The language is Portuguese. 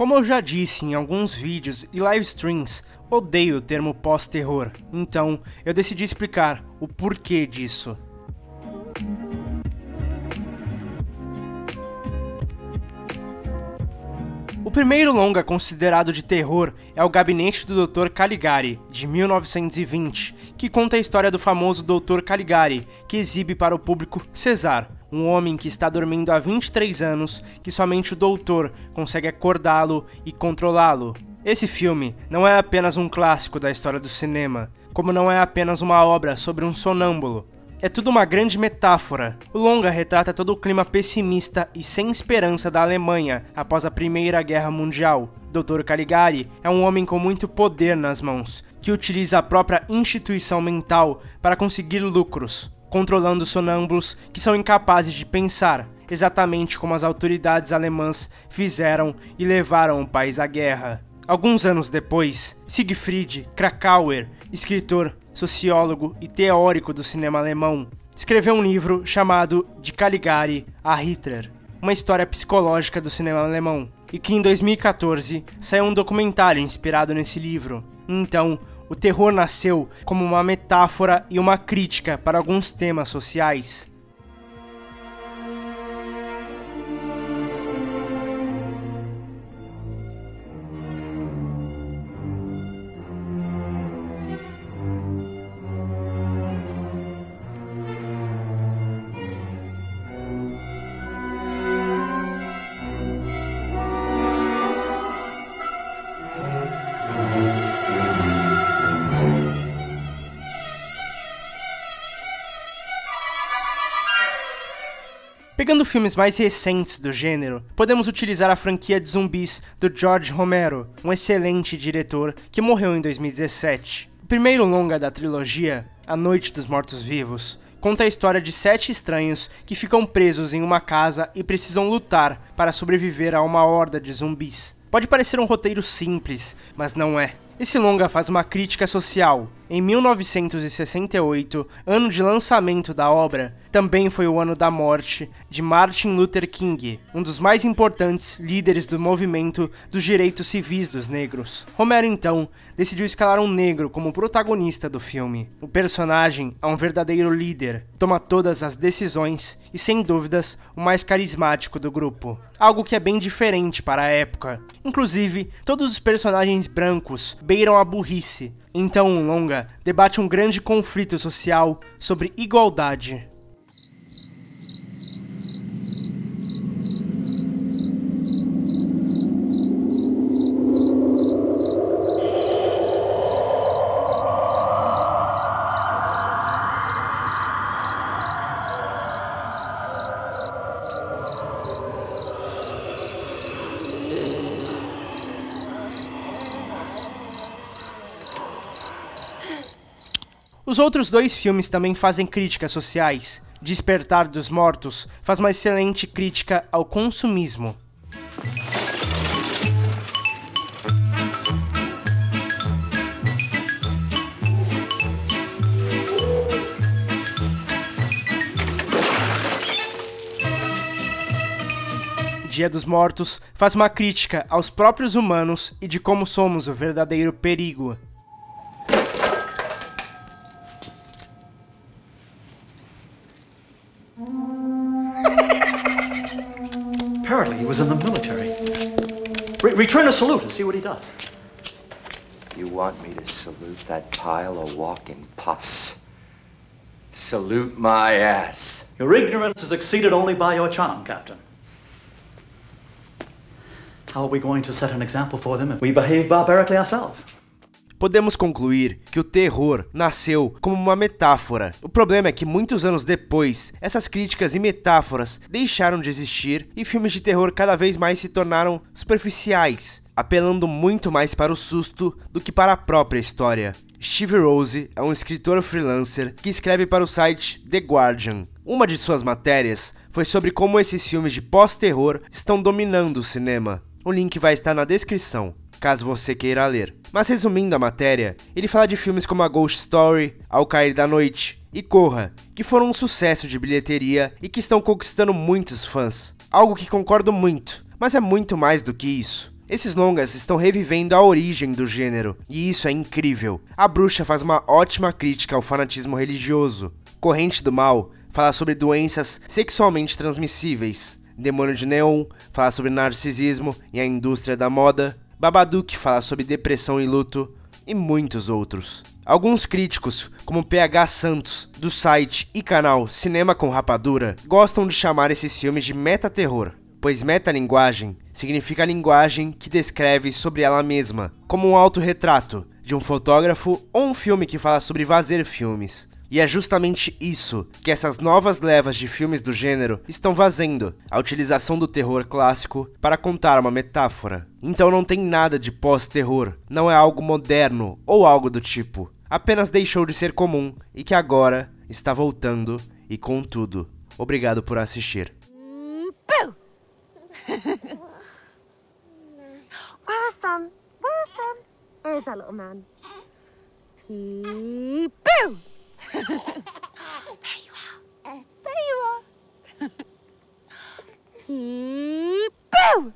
Como eu já disse em alguns vídeos e live streams, odeio o termo pós-terror, então eu decidi explicar o porquê disso. O primeiro longa considerado de terror é O Gabinete do Dr. Caligari, de 1920, que conta a história do famoso Dr. Caligari, que exibe para o público César, um homem que está dormindo há 23 anos, que somente o doutor consegue acordá-lo e controlá-lo. Esse filme não é apenas um clássico da história do cinema, como não é apenas uma obra sobre um sonâmbulo. É tudo uma grande metáfora. O longa retrata todo o clima pessimista e sem esperança da Alemanha após a Primeira Guerra Mundial. Dr. Caligari é um homem com muito poder nas mãos, que utiliza a própria instituição mental para conseguir lucros, controlando sonâmbulos que são incapazes de pensar, exatamente como as autoridades alemãs fizeram e levaram o país à guerra. Alguns anos depois, Siegfried Kracauer, escritor, sociólogo e teórico do cinema alemão, escreveu um livro chamado De Caligari a Hitler, uma história psicológica do cinema alemão, e que em 2014 saiu um documentário inspirado nesse livro. Então, o terror nasceu como uma metáfora e uma crítica para alguns temas sociais. Pegando filmes mais recentes do gênero, podemos utilizar a franquia de zumbis do George Romero, um excelente diretor que morreu em 2017. O primeiro longa da trilogia, A Noite dos Mortos-Vivos, conta a história de 7 estranhos que ficam presos em uma casa e precisam lutar para sobreviver a uma horda de zumbis. Pode parecer um roteiro simples, mas não é. Esse longa faz uma crítica social. Em 1968, ano de lançamento da obra, também foi o ano da morte de Martin Luther King, um dos mais importantes líderes do movimento dos direitos civis dos negros. Romero, então, decidiu escalar um negro como protagonista do filme. O personagem é um verdadeiro líder, toma todas as decisões e, sem dúvidas, o mais carismático do grupo. Algo que é bem diferente para a época. Inclusive, todos os personagens brancos beiram a burrice. Então o longa debate um grande conflito social sobre igualdade. Os outros 2 filmes também fazem críticas sociais. Despertar dos Mortos faz uma excelente crítica ao consumismo. Dia dos Mortos faz uma crítica aos próprios humanos e de como somos o verdadeiro perigo. Apparently he was in the military. Return a salute and see what he does. You want me to salute that pile of walking pus? Salute my ass. Your ignorance is exceeded only by your charm, Captain. How are we going to set an example for them if we behave barbarically ourselves? Podemos concluir que o terror nasceu como uma metáfora. O problema é que muitos anos depois, essas críticas e metáforas deixaram de existir e filmes de terror cada vez mais se tornaram superficiais, apelando muito mais para o susto do que para a própria história. Steve Rose é um escritor freelancer que escreve para o site The Guardian. Uma de suas matérias foi sobre como esses filmes de pós-terror estão dominando o cinema. O link vai estar na descrição, caso você queira ler. Mas resumindo a matéria, ele fala de filmes como A Ghost Story, Ao Cair da Noite e Corra, que foram um sucesso de bilheteria e que estão conquistando muitos fãs. Algo que concordo muito, mas é muito mais do que isso. Esses longas estão revivendo a origem do gênero, e isso é incrível. A Bruxa faz uma ótima crítica ao fanatismo religioso. Corrente do Mal fala sobre doenças sexualmente transmissíveis. Demônio de Neon fala sobre narcisismo e a indústria da moda. Babadook fala sobre depressão e luto, e muitos outros. Alguns críticos, como PH Santos, do site e canal Cinema com Rapadura, gostam de chamar esses filmes de metaterror, pois metalinguagem significa a linguagem que descreve sobre ela mesma, como um autorretrato de um fotógrafo ou um filme que fala sobre fazer filmes. E é justamente isso que essas novas levas de filmes do gênero estão fazendo, a utilização do terror clássico para contar uma metáfora. Então não tem nada de pós-terror, não é algo moderno ou algo do tipo. Apenas deixou de ser comum e que agora está voltando e com tudo. Obrigado por assistir. Boo! Where's Sam? Where's Sam? Where's that little man? Boo! There you are. There you are. Boo!